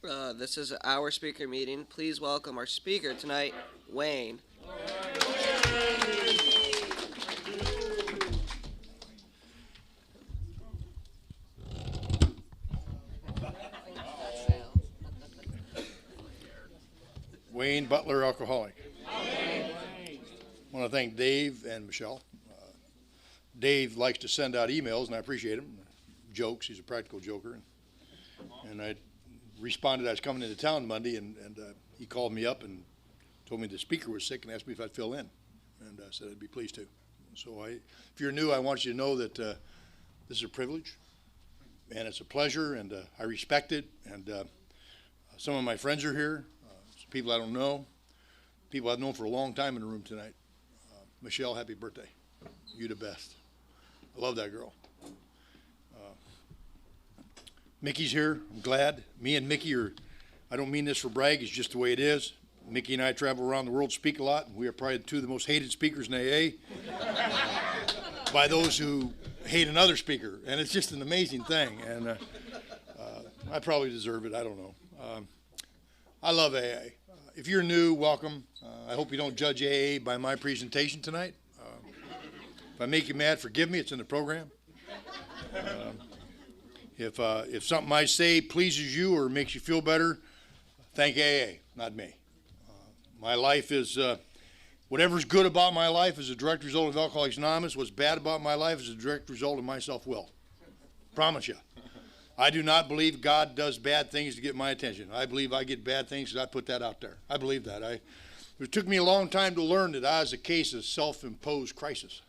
This is our speaker meeting. Please welcome our speaker tonight, Wayne. Wayne Butler, alcoholic. I want to thank Dave and Michelle. Dave likes to send out emails, and I appreciate him. Jokes, he's a practical joker. And I responded I was coming into town Monday, and he called me up and told me the speaker was sick and asked me if I'd fill in. And I said I'd be pleased to. So if you're new, I want you to know that this is a privilege, and it's a pleasure, and I respect it. And some of my friends are here. People I don't know, people I've known for a long time in the room tonight. Michelle, happy birthday. You the best. I love that girl. Mickey's here. I'm glad. Me and Mickey are, I don't mean this for brag, it's just the way it is. Mickey and I travel around the world, speak a lot, and we are probably two of the most hated speakers in AA by those who hate another speaker. And it's just an amazing thing. And I probably deserve it. I don't know. I love AA. If you're new, welcome. I hope you don't judge AA by my presentation tonight. If I make you mad, forgive me. It's in the program. If something I say pleases you or makes you feel better, thank AA, not me. My life is, whatever's good about my life is a direct result of Alcoholics Anonymous. What's bad about my life is a direct result of my self-will. Promise you. I do not believe God does bad things to get my attention. I believe I get bad things because I put that out there. I believe that. It took me a long time to learn that I was a case of self-imposed crisis.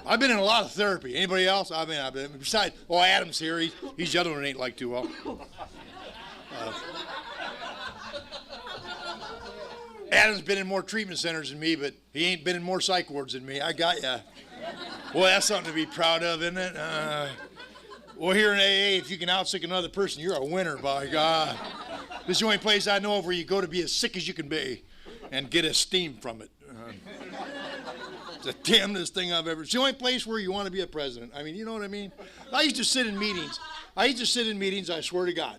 I've been in a lot of therapy. Anybody else? I've been besides, Adam's here. He's the other one that ain't like too well. Adam's been in more treatment centers than me, but he ain't been in more psych wards than me. I got ya. Boy, that's something to be proud of, isn't it? Well, here in AA, if you can outsick another person, you're a winner, by God. This is the only place I know of where you go to be as sick as you can be and get esteem from it. It's the damnedest thing I've ever. It's the only place where you want to be a president. I mean, you know what I mean? I used to sit in meetings. I swear to God.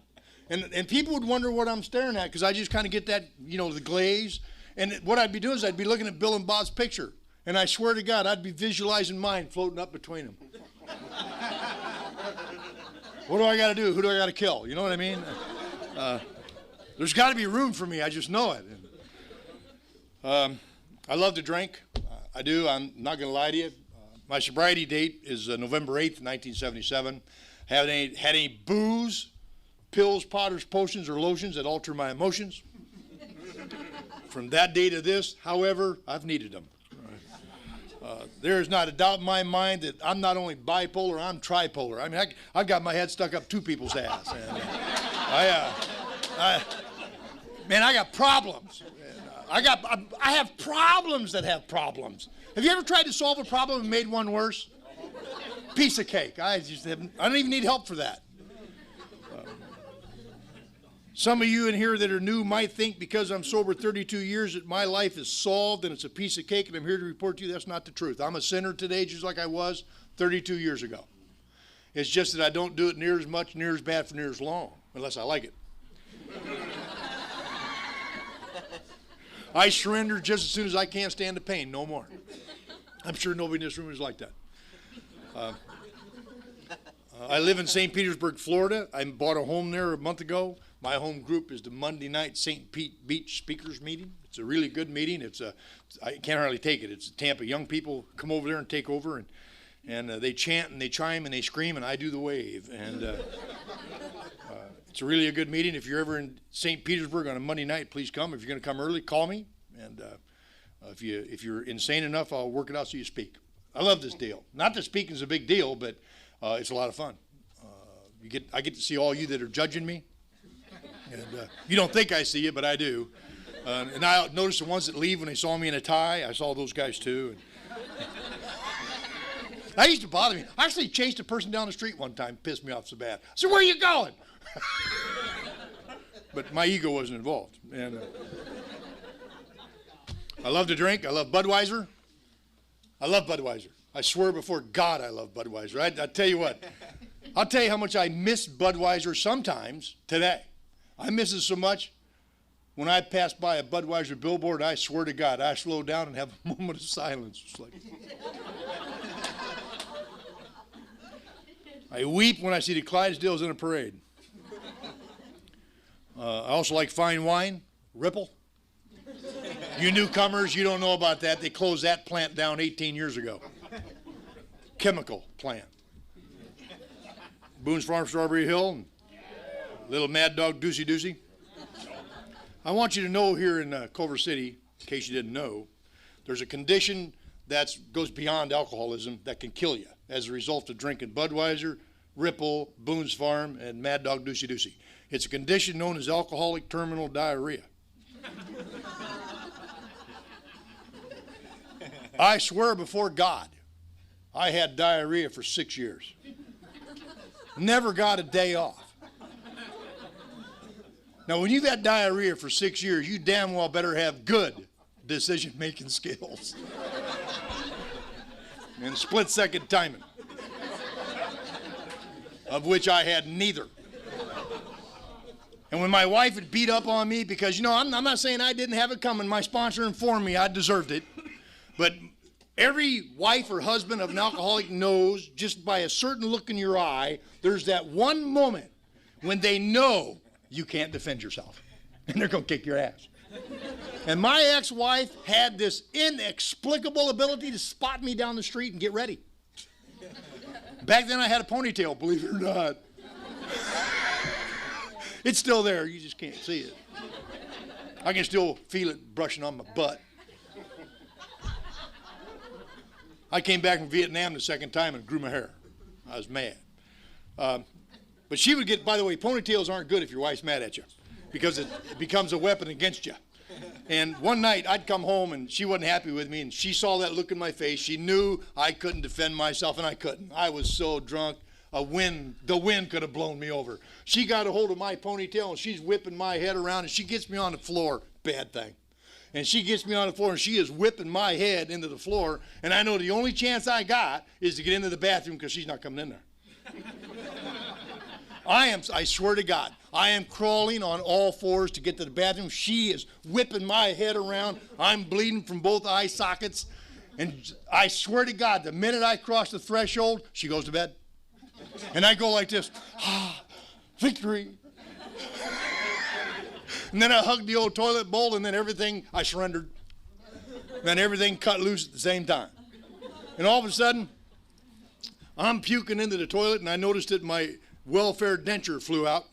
And people would wonder what I'm staring at because I just kind of get that, the glaze. And what I'd be doing is I'd be looking at Bill and Bob's picture. And I swear to God, I'd be visualizing mine floating up between them. What do I got to do? Who do I got to kill? You know what I mean? There's got to be room for me. I just know it. I love to drink. I do. I'm not going to lie to you. My sobriety date is November 8th, 1977. Haven't had any booze, pills, powders, potions, or lotions that alter my emotions. From that day to this, however, I've needed them. There is not a doubt in my mind that I'm not only bipolar, I'm tripolar. I mean, I've got my head stuck up two people's ass. And, I got problems. I have problems that have problems. Have you ever tried to solve a problem and made one worse? Piece of cake. I don't even need help for that. Some of you in here that are new might think because I'm sober 32 years that my life is solved and it's a piece of cake, and I'm here to report to you that's not the truth. I'm a sinner today just like I was 32 years ago. It's just that I don't do it near as much, near as bad, for near as long, unless I like it. I surrender just as soon as I can't stand the pain, no more. I'm sure nobody in this room is like that. I live in St. Petersburg, Florida. I bought a home there a month ago. My home group is the Monday night St. Pete Beach Speakers Meeting. It's a really good meeting. I can't hardly take it. It's Tampa. Young people come over there and take over, and they chant and they chime and they scream, and I do the wave. And it's really a good meeting. If you're ever in St. Petersburg on a Monday night, please come. If you're going to come early, call me. And if you're insane enough, I'll work it out so you speak. I love this deal. Not that speaking is a big deal, but it's a lot of fun. I get to see all you that are judging me. And you don't think I see you, but I do. And I notice the ones that leave when they saw me in a tie. I saw those guys too. That used to bother me. I actually chased a person down the street one time, pissed me off so bad. I said, "Where are you going?" But my ego wasn't involved. And I love to drink. I love Budweiser. I love Budweiser. I swear before God I love Budweiser. I tell you what, I'll tell you how much I miss Budweiser sometimes today. I miss it so much. When I pass by a Budweiser billboard, I swear to God, I slow down and have a moment of silence. It's like, I weep when I see the Clydesdales in a parade. I also like fine wine, Ripple. You newcomers, you don't know about that. They closed that plant down 18 years ago. Chemical plant. Boone's Farm, Strawberry Hill, and little Mad Dog Doocy Doocy. I want you to know here in Culver City, in case you didn't know, there's a condition that goes beyond alcoholism that can kill you as a result of drinking Budweiser, Ripple, Boone's Farm, and Mad Dog Doocy Doocy. It's a condition known as alcoholic terminal diarrhea. I swear before God, I had diarrhea for 6 years. Never got a day off. Now, when you've had diarrhea for 6 years, you damn well better have good decision-making skills and split-second timing, of which I had neither. And when my wife would beat up on me, because, you know, I'm not saying I didn't have it coming. My sponsor informed me I deserved it. But every wife or husband of an alcoholic knows, just by a certain look in your eye, there's that one moment when they know you can't defend yourself, and they're going to kick your ass. And my ex-wife had this inexplicable ability to spot me down the street and get ready. Back then I had a ponytail, believe it or not. It's still there, you just can't see it. I can still feel it brushing on my butt. I came back from Vietnam the second time and grew my hair. I was mad. But she would get, by the way, ponytails aren't good if your wife's mad at you, because it becomes a weapon against you. And one night I'd come home and she wasn't happy with me, and she saw that look in my face. She knew I couldn't defend myself, and I couldn't. I was so drunk, the wind could have blown me over. She got a hold of my ponytail and she's whipping my head around, and she gets me on the floor. Bad thing. And she gets me on the floor and she is whipping my head into the floor, and I know the only chance I got is to get into the bathroom because she's not coming in there. I swear to God, I am crawling on all fours to get to the bathroom. She is whipping my head around. I'm bleeding from both eye sockets. And I swear to God, the minute I cross the threshold, she goes to bed. And I go like this, victory. And then I hug the old toilet bowl, and then everything, I surrendered. And then everything cut loose at the same time. And all of a sudden, I'm puking into the toilet, and I noticed that my welfare denture flew out,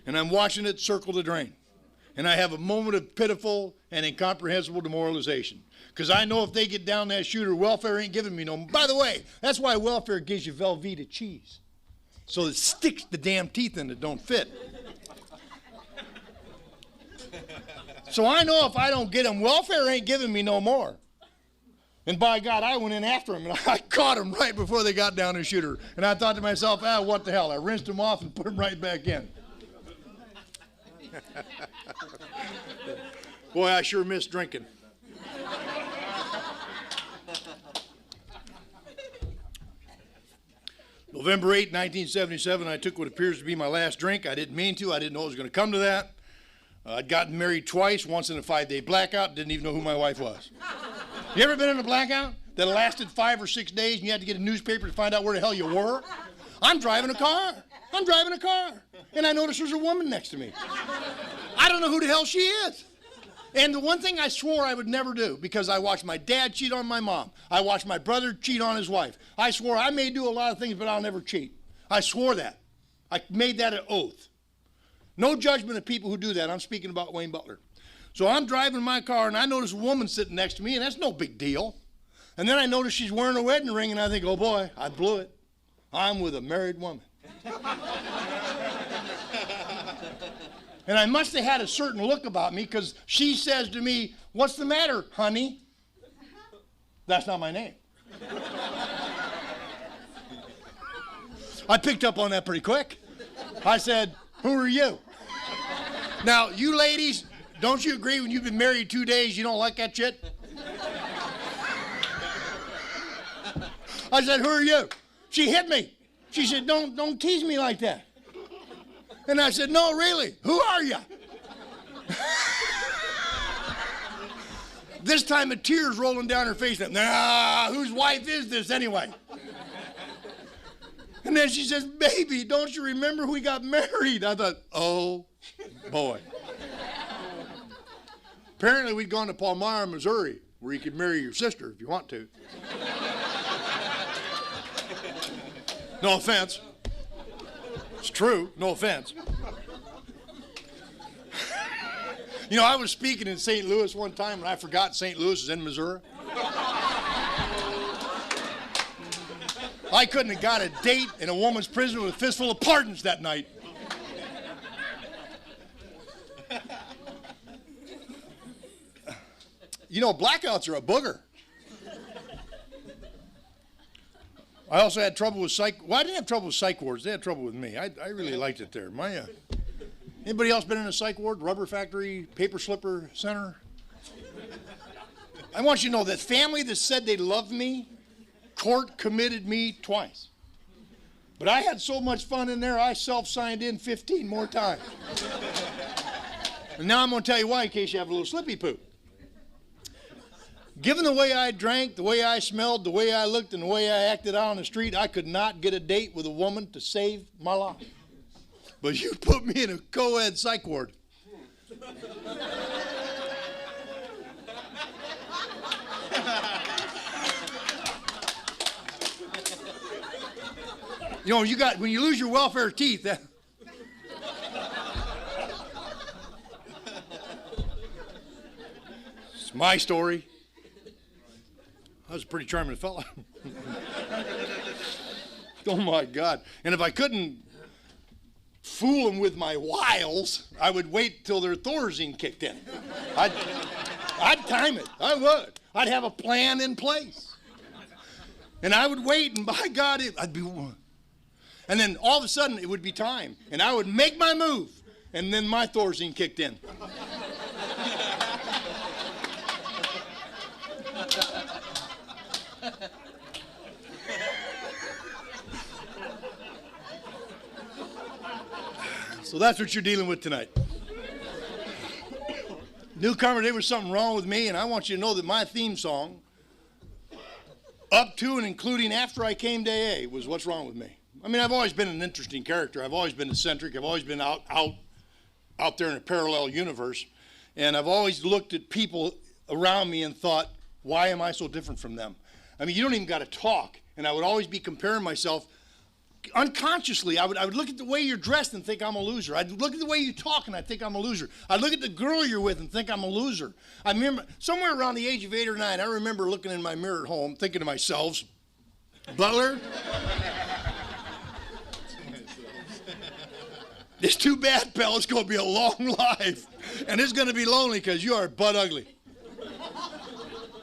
and I'm watching it circle the drain. And I have a moment of pitiful and incomprehensible demoralization, because I know if they get down that shooter, welfare ain't giving me no. By the way, that's why welfare gives you Velveeta cheese, so it sticks the damn teeth in that don't fit. So I know if I don't get them, welfare ain't giving me no more. And by God, I went in after him, and I caught him right before they got down and shoot her. And I thought to myself, what the hell? I rinsed him off and put him right back in. Boy, I sure miss drinking. November 8, 1977, I took what appears to be my last drink. I didn't mean to. I didn't know it was going to come to that. I'd gotten married twice, once in a 5-day blackout, didn't even know who my wife was. You ever been in a blackout that lasted 5 or 6 days and you had to get a newspaper to find out where the hell you were? I'm driving a car, and I notice there's a woman next to me. I don't know who the hell she is. And the one thing I swore I would never do, because I watched my dad cheat on my mom, I watched my brother cheat on his wife. I swore I may do a lot of things, but I'll never cheat. I swore that. I made that an oath. No judgment of people who do that. I'm speaking about Wayne Butler. So I'm driving my car, and I notice a woman sitting next to me, and that's no big deal. And then I notice she's wearing a wedding ring, and I think, oh boy, I blew it. I'm with a married woman. And I must have had a certain look about me, because she says to me, what's the matter, honey? That's not my name. I picked up on that pretty quick. I said, who are you? Now, you ladies, don't you agree when you've been married 2 days, you don't like that shit? I said, who are you? She hit me. She said, don't tease me like that. And I said, no, really, who are you? This time a tear's rolling down her face. Nah, whose wife is this anyway? And then she says, baby, don't you remember we got married? I thought, oh, boy. Apparently we'd gone to Palmyra, Missouri, where you could marry your sister if you want to. No offense. It's true, no offense. You know, I was speaking in St. Louis one time, and I forgot St. Louis is in Missouri. I couldn't have got a date in a woman's prison with a fistful of pardons that night. You know, blackouts are a booger. I also had trouble with psych. Well, I didn't have trouble with psych wards. They had trouble with me. I really liked it there. Anybody else been in a psych ward? Rubber factory, paper slipper center? I want you to know that family that said they loved me, court committed me twice. But I had so much fun in there, I self-signed in 15 more times. And now I'm going to tell you why, in case you have a little slippy poo. Given the way I drank, the way I smelled, the way I looked, and the way I acted out on the street, I could not get a date with a woman to save my life. But you put me in a co-ed psych ward. You know, when you lose your welfare teeth, it's my story. I was a pretty charming fella. Oh my God. And if I couldn't fool them with my wiles, I would wait till their Thorazine kicked in. I'd time it. I would. I'd have a plan in place. And I would wait, and by God, I'd be one. And then all of a sudden, it would be time. And I would make my move, and then my Thorazine kicked in. So that's what you're dealing with tonight. Newcomer, there was something wrong with me, and I want you to know that my theme song, up to and including after I came to AA, was What's Wrong With Me. I mean, I've always been an interesting character. I've always been eccentric. I've always been out there in a parallel universe. And I've always looked at people around me and thought, why am I so different from them? I mean, you don't even got to talk. And I would always be comparing myself. Unconsciously, I would look at the way you're dressed and think I'm a loser. I'd look at the way you talk and I think I'm a loser. I'd look at the girl you're with and think I'm a loser. I remember somewhere around the age of 8 or 9, I remember looking in my mirror at home thinking to myself, Butler, it's too bad, pal. It's going to be a long life. And it's going to be lonely because you are butt ugly.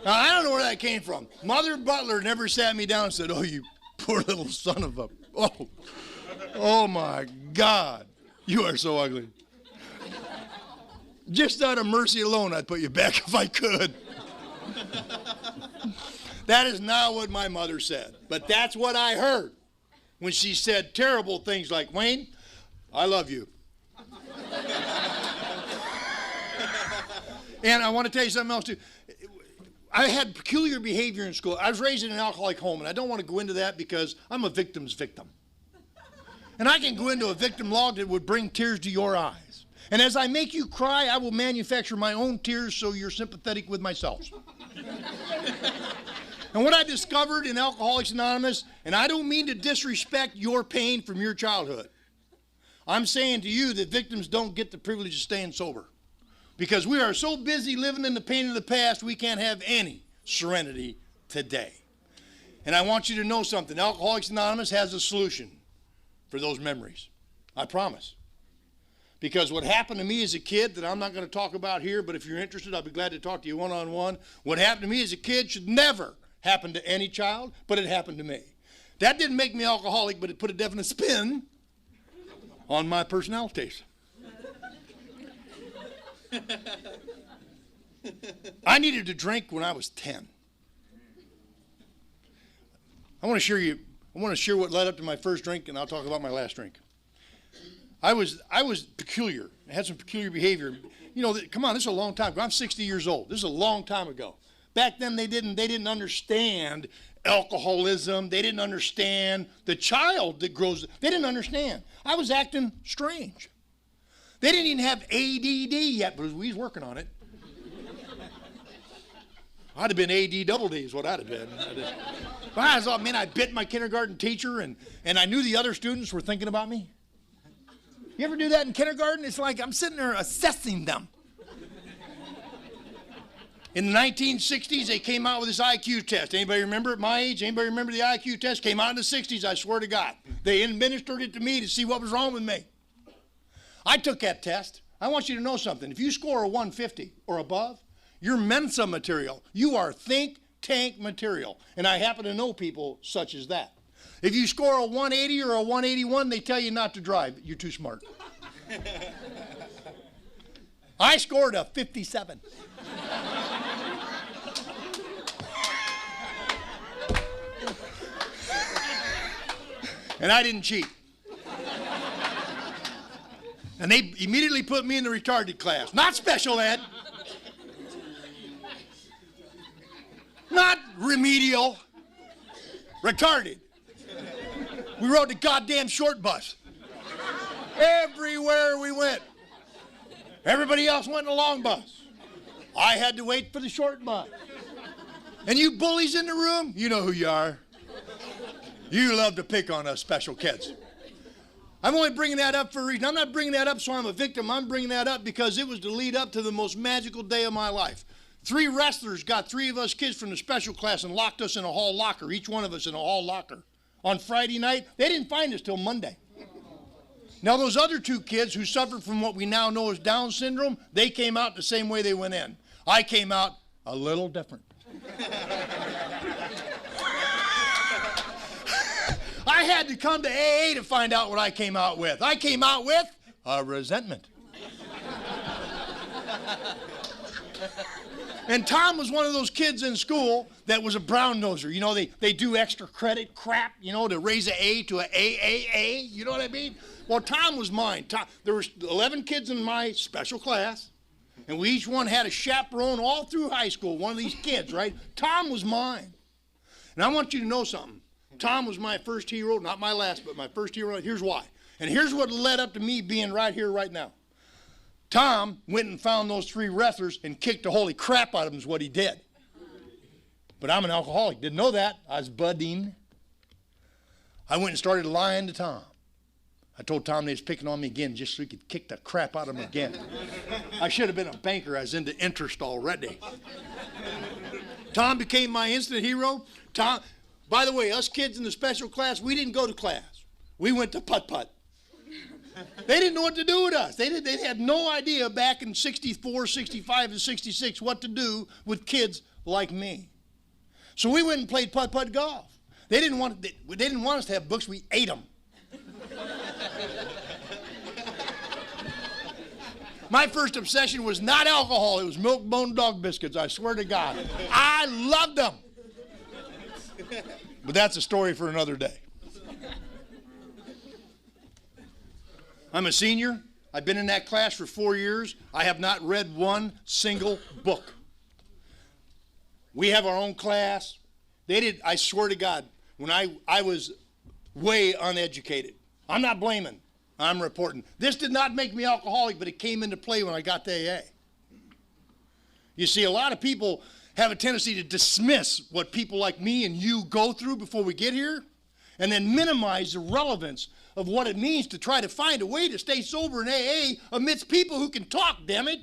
Now, I don't know where that came from. Mother Butler never sat me down and said, oh, you poor little son of a... Oh my God, you are so ugly. Just out of mercy alone, I'd put you back if I could. That is not what my mother said, but that's what I heard when she said terrible things like, Wayne, I love you. And I want to tell you something else too. I had peculiar behavior in school. I was raised in an alcoholic home, and I don't want to go into that because I'm a victim's victim. And I can go into a victim log that would bring tears to your eyes. And as I make you cry, I will manufacture my own tears so you're sympathetic with myself. And what I discovered in Alcoholics Anonymous, and I don't mean to disrespect your pain from your childhood. I'm saying to you that victims don't get the privilege of staying sober. Because we are so busy living in the pain of the past, we can't have any serenity today. And I want you to know something. Alcoholics Anonymous has a solution for those memories. I promise. Because what happened to me as a kid that I'm not going to talk about here, but if you're interested, I'll be glad to talk to you one-on-one. What happened to me as a kid should never happen to any child, but it happened to me. That didn't make me alcoholic, but it put a definite spin on my personalities. I needed to drink when I was 10. I want to share what led up to my first drink, and I'll talk about my last drink. I was peculiar. I had some peculiar behavior. You know, come on, this is a long time ago. I'm 60 years old. This is a long time ago. Back then, they didn't understand alcoholism. They didn't understand the child that grows. They didn't understand. I was acting strange. They didn't even have ADD yet, but we was working on it. I'd have been AD double D is what I'd have been. But I thought, man, I bit my kindergarten teacher, and I knew the other students were thinking about me. You ever do that in kindergarten? It's like I'm sitting there assessing them. In the 1960s, they came out with this IQ test. Anybody remember at my age? Anybody remember the IQ test? Came out in the 60s, I swear to God. They administered it to me to see what was wrong with me. I took that test. I want you to know something. If you score a 150 or above, you're Mensa material. You are think tank material. And I happen to know people such as that. If you score a 180 or a 181, they tell you not to drive. You're too smart. I scored a 57. And I didn't cheat. And they immediately put me in the retarded class. Not special ed. Not remedial. Retarded. We rode the goddamn short bus. Everywhere we went. Everybody else went in the long bus. I had to wait for the short bus. And you bullies in the room, you know who you are. You love to pick on us special kids. I'm only bringing that up for a reason. I'm not bringing that up so I'm a victim. I'm bringing that up because it was the lead up to the most magical day of my life. 3 wrestlers got 3 of us kids from the special class and locked us in a hall locker, each one of us in a hall locker. On Friday night, they didn't find us till Monday. Now those other 2 kids who suffered from what we now know as Down syndrome, they came out the same way they went in. I came out a little different. I had to come to AA to find out what I came out with. I came out with a resentment. And Tom was one of those kids in school that was a brown noser. You know, they do extra credit crap, you know, to raise an A to an AAA. You know what I mean? Well, Tom was mine. There was 11 kids in my special class, and we each one had a chaperone all through high school, one of these kids, right? Tom was mine. And I want you to know something. Tom was my first hero, not my last, but my first hero. Here's why. And here's what led up to me being right here, right now. Tom went and found those 3 wrestlers and kicked the holy crap out of them is what he did. But I'm an alcoholic. Didn't know that. I was budding. I went and started lying to Tom. I told Tom they was picking on me again just so he could kick the crap out of him again. I should have been a banker. I was into interest already. Tom became my instant hero. Tom, by the way, us kids in the special class, we didn't go to class. We went to putt-putt. They didn't know what to do with us. They had no idea back in 64, 65, and 66 what to do with kids like me. So we went and played putt-putt golf. They didn't want us to have books. We ate them. My first obsession was not alcohol. It was milk bone dog biscuits. I swear to God. I loved them. But that's a story for another day. I'm a senior. I've been in that class for 4 years. I have not read one single book. We have our own class. I swear to God, when I was way uneducated. I'm not blaming. I'm reporting. This did not make me alcoholic, but it came into play when I got to AA. You see, a lot of people have a tendency to dismiss what people like me and you go through before we get here, and then minimize the relevance of what it means to try to find a way to stay sober in AA amidst people who can talk, damn it.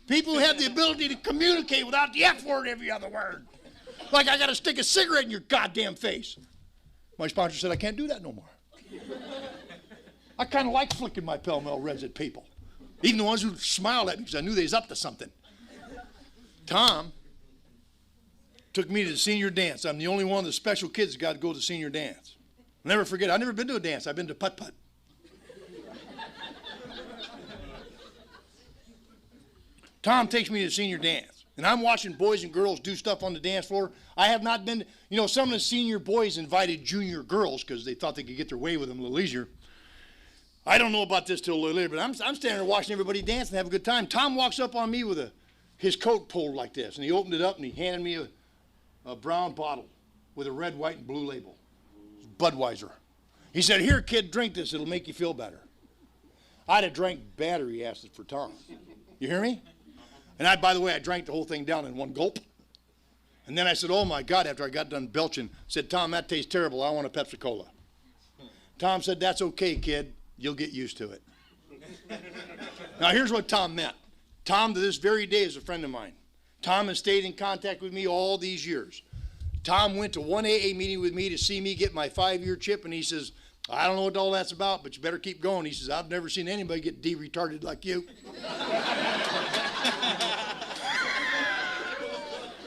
People who have the ability to communicate without the F word every other word. Like I got to stick a cigarette in your goddamn face. My sponsor said I can't do that no more. I kind of like flicking my Pell Mell Reds at people. Even the ones who smiled at me because I knew they was up to something. Tom took me to the senior dance. I'm the only one of the special kids that got to go to the senior dance. I'll never forget, I've never been to a dance. I've been to putt-putt. Tom takes me to the senior dance. And I'm watching boys and girls do stuff on the dance floor. I have not been, some of the senior boys invited junior girls because they thought they could get their way with them a little easier. I don't know about this till a little later, but I'm standing there watching everybody dance and have a good time. Tom walks up on me with his coat pulled like this, and he opened it up and he handed me a brown bottle with a red, white, and blue label. Budweiser. He said, "Here, kid, drink this. It'll make you feel better." I'd have drank battery acid for Tom. You hear me? And by the way, I drank the whole thing down in one gulp. And then I said, "Oh my God," after I got done belching, said, "Tom, that tastes terrible. I want a Pepsi-Cola." Tom said, "That's okay, kid. You'll get used to it." Now, here's what Tom meant. Tom, to this very day, is a friend of mine. Tom has stayed in contact with me all these years. Tom went to one AA meeting with me to see me get my 5-year chip, and he says, "I don't know what all that's about, but you better keep going." He says, "I've never seen anybody get de-retarded like you."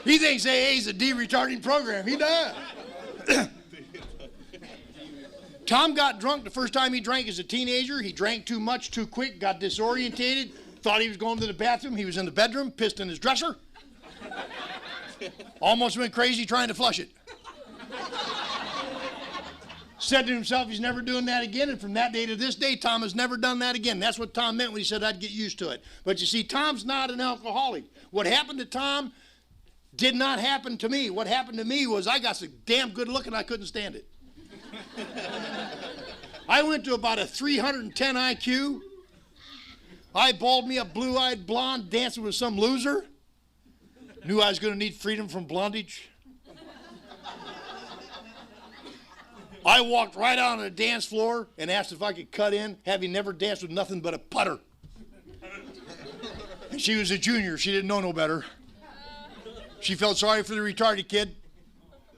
He thinks AA is a de-retarding program. He does. Tom got drunk the first time he drank as a teenager. He drank too much, too quick, got disorientated, thought he was going to the bathroom. He was in the bedroom, pissed in his dresser. Almost went crazy trying to flush it. Said to himself he's never doing that again, and from that day to this day, Tom has never done that again. That's what Tom meant when he said I'd get used to it. But you see, Tom's not an alcoholic. What happened to Tom did not happen to me. What happened to me was I got so damn good looking I couldn't stand it. I went to about a 310 IQ. I balled me a blue-eyed blonde dancing with some loser. Knew I was going to need freedom from blondage. I walked right out on the dance floor and asked if I could cut in, having never danced with nothing but a putter. And she was a junior. She didn't know no better. She felt sorry for the retarded kid,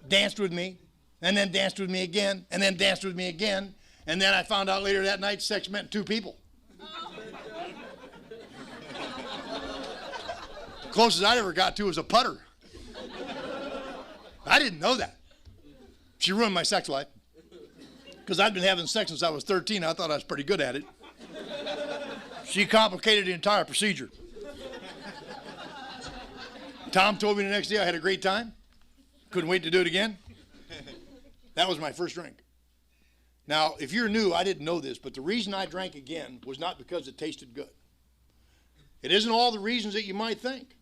danced with me, and then danced with me again, and then danced with me again, and then I found out later that night sex meant 2 people. The closest I ever got to was a putter. I didn't know that. She ruined my sex life. Because I'd been having sex since I was 13. I thought I was pretty good at it. She complicated the entire procedure. Tom told me the next day I had a great time. Couldn't wait to do it again. That was my first drink. Now, if you're new, I didn't know this, but the reason I drank again was not because it tasted good. It isn't all the reasons that you might think.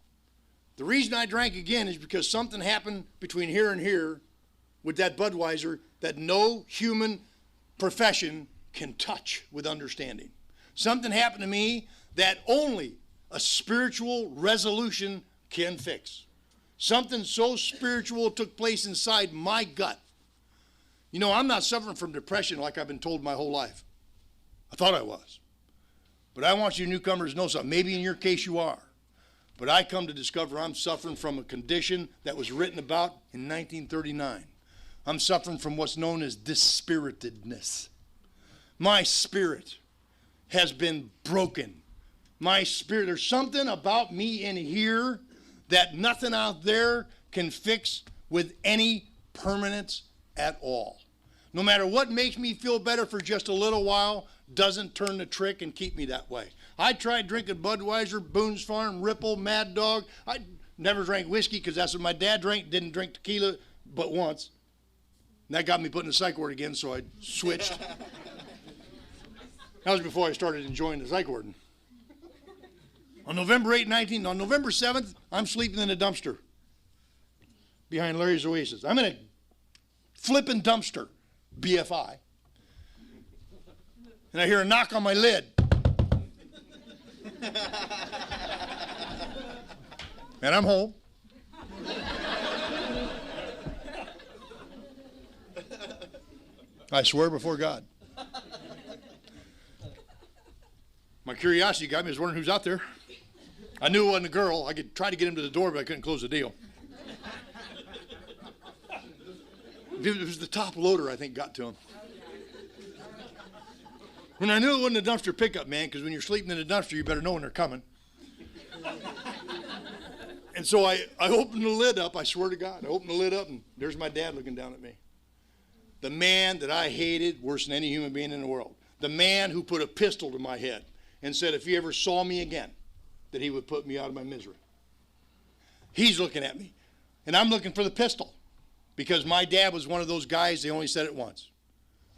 The reason I drank again is because something happened between here and here with that Budweiser that no human profession can touch with understanding. Something happened to me that only a spiritual resolution can fix. Something so spiritual took place inside my gut. I'm not suffering from depression like I've been told my whole life. I thought I was. But I want you newcomers to know something. Maybe in your case you are. But I come to discover I'm suffering from a condition that was written about in 1939. I'm suffering from what's known as dispiritedness. My spirit has been broken. My spirit, there's something about me in here that nothing out there can fix with any permanence at all. No matter what makes me feel better for just a little while, doesn't turn the trick and keep me that way. I tried drinking Budweiser, Boone's Farm, Ripple, Mad Dog. I never drank whiskey because that's what my dad drank. Didn't drink tequila but once. And that got me put in the psych ward again, so I switched. That was before I started enjoying the psych ward. On November 7th, I'm sleeping in a dumpster behind Larry's Oasis. I'm in a flipping dumpster, BFI. And I hear a knock on my lid. And I'm home. I swear before God. My curiosity got me. I was wondering who's out there. I knew it wasn't a girl. I could try to get him to the door, but I couldn't close the deal. It was the top loader, I think, got to him. When I knew it wasn't a dumpster pickup, man, because when you're sleeping in a dumpster, you better know when they're coming. And so I opened the lid up, I swear to God. I opened the lid up, and there's my dad looking down at me. The man that I hated worse than any human being in the world. The man who put a pistol to my head and said if he ever saw me again, that he would put me out of my misery. He's looking at me. And I'm looking for the pistol because my dad was one of those guys, they only said it once.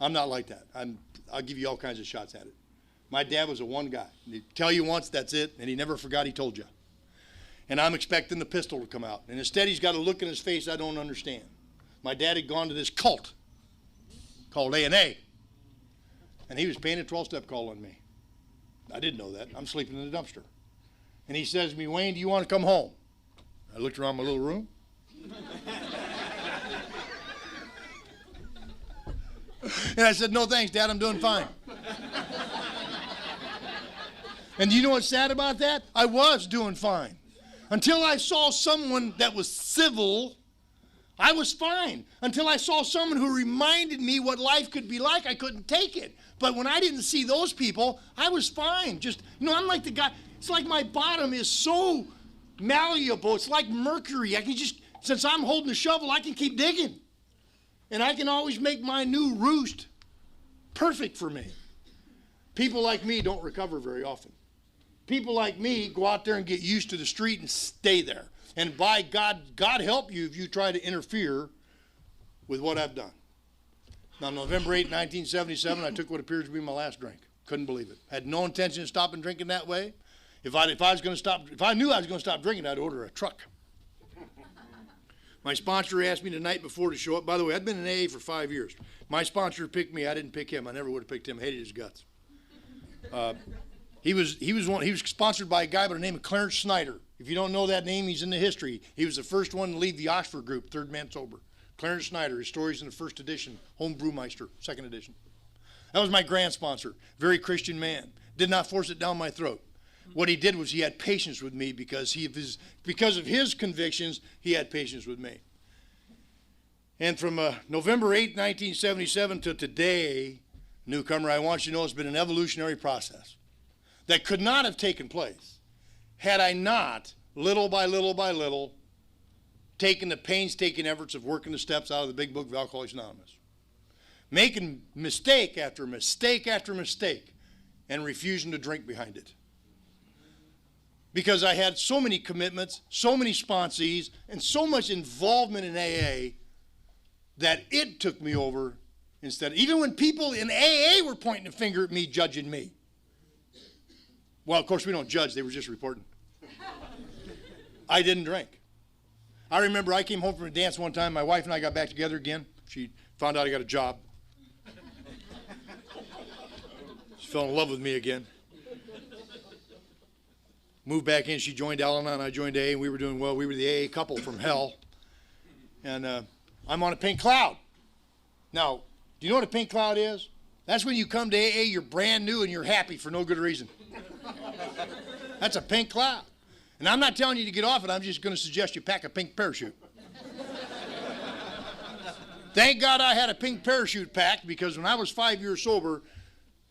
I'm not like that. I'll give you all kinds of shots at it. My dad was a one guy. He'd tell you once, that's it, and he never forgot he told you. And I'm expecting the pistol to come out. And instead, he's got a look in his face I don't understand. My dad had gone to this cult called A&A, and he was paying a 12-step call on me. I didn't know that. I'm sleeping in the dumpster. And he says to me, Wayne, do you want to come home? I looked around my little room. And I said, no thanks, Dad, I'm doing fine. And you know what's sad about that? I was doing fine. Until I saw someone that was civil, I was fine. Until I saw someone who reminded me what life could be like, I couldn't take it. But when I didn't see those people, I was fine. Just, I'm like the guy, it's like my bottom is so malleable. It's like mercury. I can just, since I'm holding the shovel, I can keep digging. And I can always make my new roost perfect for me. People like me don't recover very often. People like me go out there and get used to the street and stay there. And by God help you if you try to interfere with what I've done. Now, November 8, 1977, I took what appears to be my last drink. Couldn't believe it. Had no intention of stopping drinking that way. If I knew I was going to stop drinking, I'd order a truck. My sponsor asked me the night before to show up. By the way, I'd been in AA for 5 years. My sponsor picked me. I didn't pick him. I never would have picked him. I hated his guts. He was sponsored by a guy by the name of Clarence Snyder. If you don't know that name, he's in the history. He was the first one to leave the Oxford group, Third Man Sober. Clarence Snyder, his stories in the first edition, Home Brewmeister, second edition. That was my grand sponsor, very Christian man. Did not force it down my throat. What he did was he had patience with me because of his convictions, he had patience with me. And from November 8, 1977 to today, newcomer, I want you to know it's been an evolutionary process that could not have taken place had I not, little by little by little, taken the painstaking efforts of working the steps out of the big book of Alcoholics Anonymous. Making mistake after mistake after mistake and refusing to drink behind it. Because I had so many commitments, so many sponsees, and so much involvement in AA that it took me over instead. Even when people in AA were pointing a finger at me, judging me. Well, of course, we don't judge. They were just reporting. I didn't drink. I remember I came home from a dance one time. My wife and I got back together again. She found out I got a job. She fell in love with me again. Moved back in. She joined Al-Anon. I joined AA, and we were doing well. We were the AA couple from hell. And I'm on a pink cloud. Now, do you know what a pink cloud is? That's when you come to AA, you're brand new, and you're happy for no good reason. That's a pink cloud. And I'm not telling you to get off it. I'm just going to suggest you pack a pink parachute. Thank God I had a pink parachute packed, because when I was 5 years sober,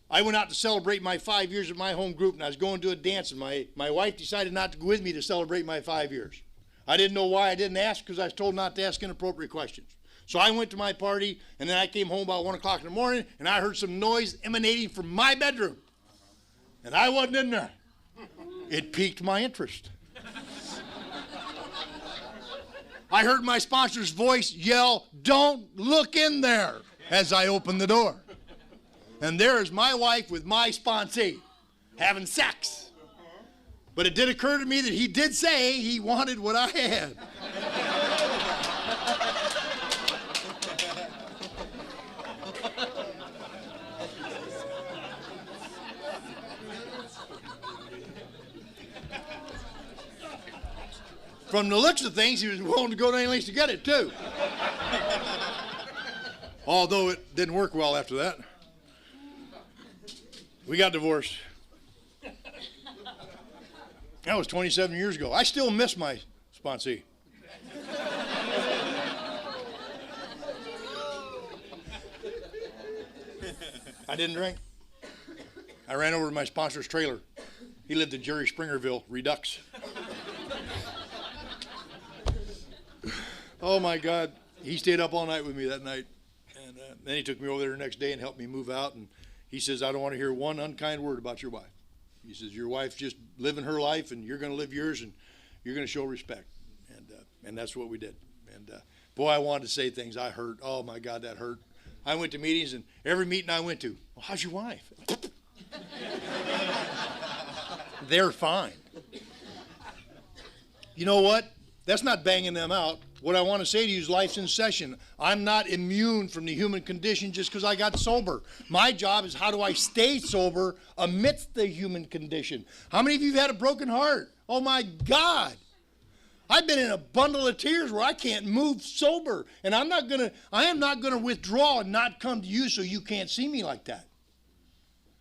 I went out to celebrate my 5 years at my home group, and I was going to a dance, and my wife decided not to go with me to celebrate my 5 years. I didn't know why I didn't ask, because I was told not to ask inappropriate questions. So I went to my party, and then I came home about 1 o'clock in the morning, and I heard some noise emanating from my bedroom. And I wasn't in there. It piqued my interest. I heard my sponsor's voice yell, "Don't look in there," as I opened the door. And there is my wife with my sponsee having sex. But it did occur to me that he did say he wanted what I had. From the looks of things, he was willing to go to any lengths to get it, too. Although it didn't work well after that. We got divorced. That was 27 years ago. I still miss my sponsee. I didn't drink. I ran over to my sponsor's trailer. He lived in Jerry Springerville, Redux. Oh my God. He stayed up all night with me that night. And then he took me over there the next day and helped me move out. And he says, "I don't want to hear one unkind word about your wife." He says, "Your wife's just living her life, and you're going to live yours, and you're going to show respect." And that's what we did. And boy, I wanted to say things. I hurt. Oh my God, that hurt. I went to meetings, and every meeting I went to, well, how's your wife? They're fine. You know what? That's not banging them out. What I want to say to you is life's in session. I'm not immune from the human condition just because I got sober. My job is how do I stay sober amidst the human condition. How many of you have had a broken heart? Oh my God. I've been in a bundle of tears where I can't move sober. And I am not gonna withdraw and not come to you so you can't see me like that.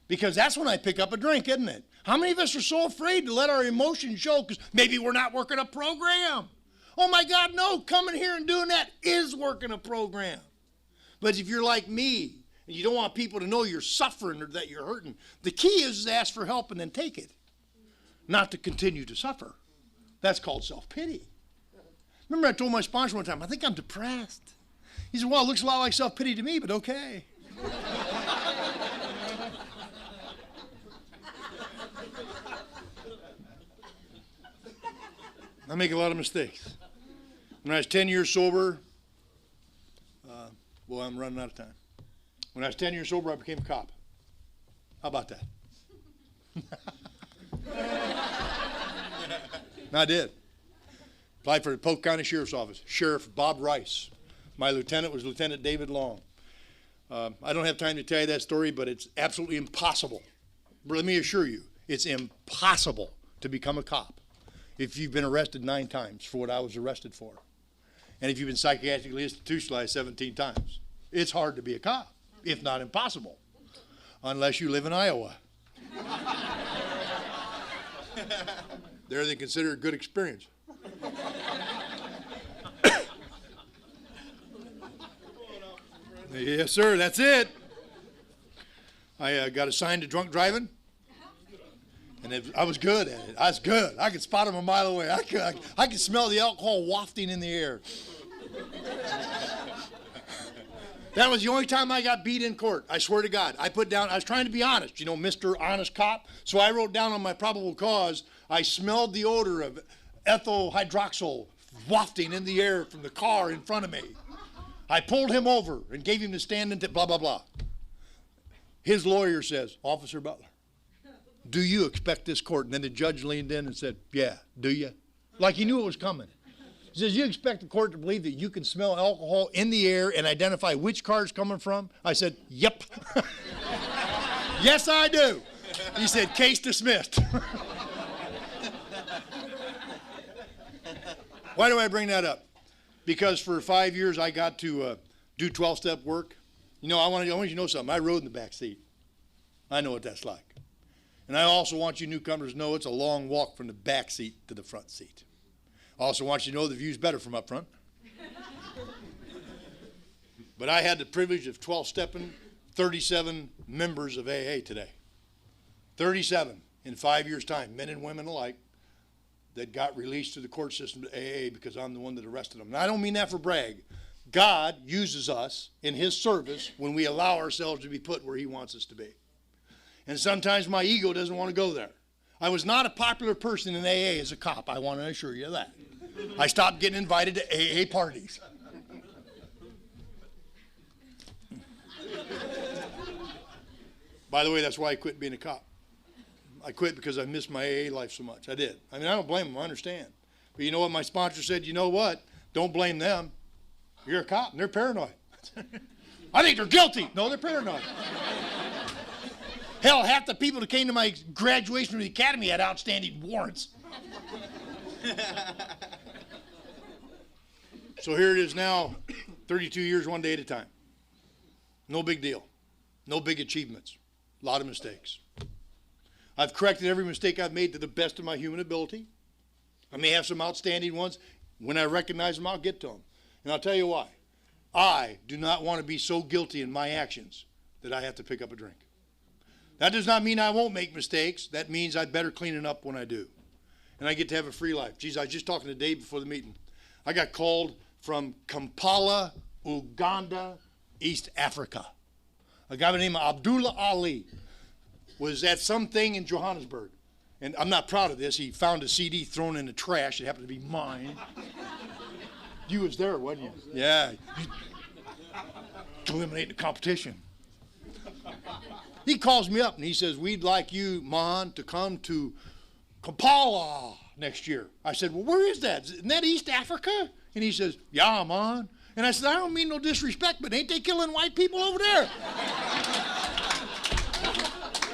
Because that's when I pick up a drink, isn't it? How many of us are so afraid to let our emotions show because maybe we're not working a program? Oh my God, no, coming here and doing that is working a program. But if you're like me and you don't want people to know you're suffering or that you're hurting, the key is to ask for help and then take it, not to continue to suffer. That's called self-pity. Remember I told my sponsor one time, I think I'm depressed. He said, well, it looks a lot like self-pity to me, but okay. I make a lot of mistakes. When I was 10 years sober, well, I'm running out of time. When I was 10 years sober, I became a cop. How about that? I did. Applied for the Polk County Sheriff's Office. Sheriff Bob Rice. My lieutenant was Lieutenant David Long. I don't have time to tell you that story, but it's absolutely impossible. But let me assure you, it's impossible to become a cop if you've been arrested 9 times for what I was arrested for. And if you've been psychiatrically institutionalized 17 times. It's hard to be a cop, if not impossible, unless you live in Iowa. There they consider it a good experience. Yes, sir, that's it. I got assigned to drunk driving, and I was good at it. I was good. I could spot them a mile away. I could smell the alcohol wafting in the air. That was the only time I got beat in court. I swear to God. I put down, I was trying to be honest, you know, Mr. Honest Cop. So I wrote down on my probable cause, I smelled the odor of ethyl hydroxyl wafting in the air from the car in front of me. I pulled him over and gave him the stand and blah, blah, blah. His lawyer says, Officer Butler, do you expect this court? And then the judge leaned in and said, yeah, do you? Like he knew it was coming. He says, you expect the court to believe that you can smell alcohol in the air and identify which car it's coming from? I said, yep. Yes, I do. He said, case dismissed. Why do I bring that up? Because for 5 years I got to do 12-step work. You know, I want you to know something. I rode in the back seat. I know what that's like. And I also want you newcomers to know it's a long walk from the back seat to the front seat. I also want you to know the view's better from up front. But I had the privilege of 12-stepping 37 members of AA today. 37 in 5 years' time, men and women alike, that got released to the court system to AA because I'm the one that arrested them. And I don't mean that for brag. God uses us in his service when we allow ourselves to be put where he wants us to be. And sometimes my ego doesn't want to go there. I was not a popular person in AA as a cop. I want to assure you of that. I stopped getting invited to AA parties. By the way, that's why I quit being a cop. I quit because I missed my AA life so much. I did. I mean, I don't blame them. I understand. But you know what? My sponsor said, you know what? Don't blame them. You're a cop, and they're paranoid. I think they're guilty. No, they're paranoid. Hell, half the people that came to my graduation from the academy had outstanding warrants. So here it is now, 32 years, one day at a time. No big deal. No big achievements. A lot of mistakes. I've corrected every mistake I've made to the best of my human ability. I may have some outstanding ones. When I recognize them, I'll get to them. And I'll tell you why. I do not want to be so guilty in my actions that I have to pick up a drink. That does not mean I won't make mistakes. That means I better clean it up when I do. And I get to have a free life. Geez, I was just talking to Dave before the meeting. I got called from Kampala, Uganda, East Africa. A guy by the name of Abdullah Ali was at something in Johannesburg. and I'm not proud of this, he found a CD thrown in the trash. It happened to be mine. You was there, wasn't you? Yeah. Eliminate the competition. He calls me up and he says, we'd like you, Mon, to come to Kampala next year. I said, well, where is that? Isn't that East Africa? And he says, yeah, Mon. And I said, I don't mean no disrespect, but ain't they killing white people over there?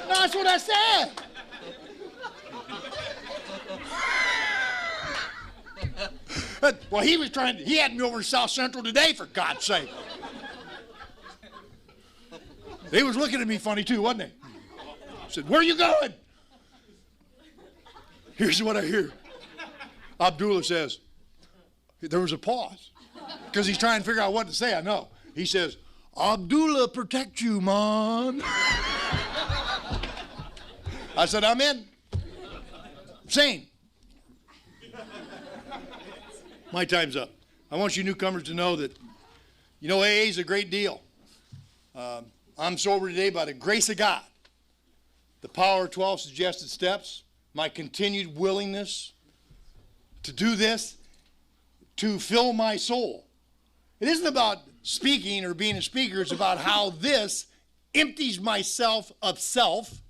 No, that's what I said. Well, he had me over in South Central today, for God's sake. They was looking at me funny too, wasn't they? I said, where are you going? Here's what I hear. Abdullah says, there was a pause, because he's trying to figure out what to say, I know. He says, Abdullah, protect you, Mon. I said, I'm in. Sane. My time's up. I want you newcomers to know that, you know, AA is a great deal. I'm sober today by the grace of God. The power of 12 suggested steps, my continued willingness to do this, to fill my soul. It isn't about speaking or being a speaker, it's about how this empties myself of self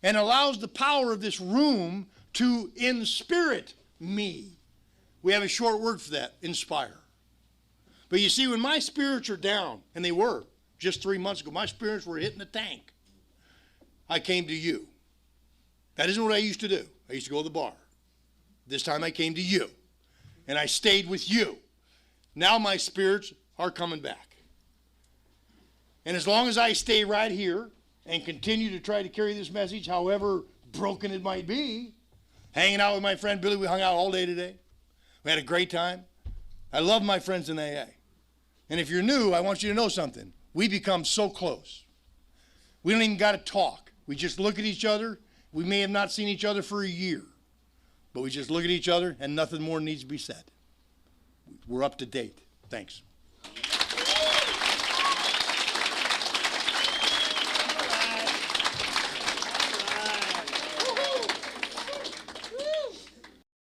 and allows the power of this room to inspirit me. We have a short word for that, inspire. But you see, when my spirits are down, and they were just 3 months ago, my spirits were hitting the tank, I came to you. That isn't what I used to do. I used to go to the bar. This time I came to you, and I stayed with you. Now my spirits are coming back. And as long as I stay right here and continue to try to carry this message, however broken it might be, hanging out with my friend Billy, we hung out all day today. We had a great time. I love my friends in AA. And if you're new, I want you to know something. We become so close. We don't even got to talk. We just look at each other. We may have not seen each other for a year, but we just look at each other and nothing more needs to be said. We're up to date. Thanks.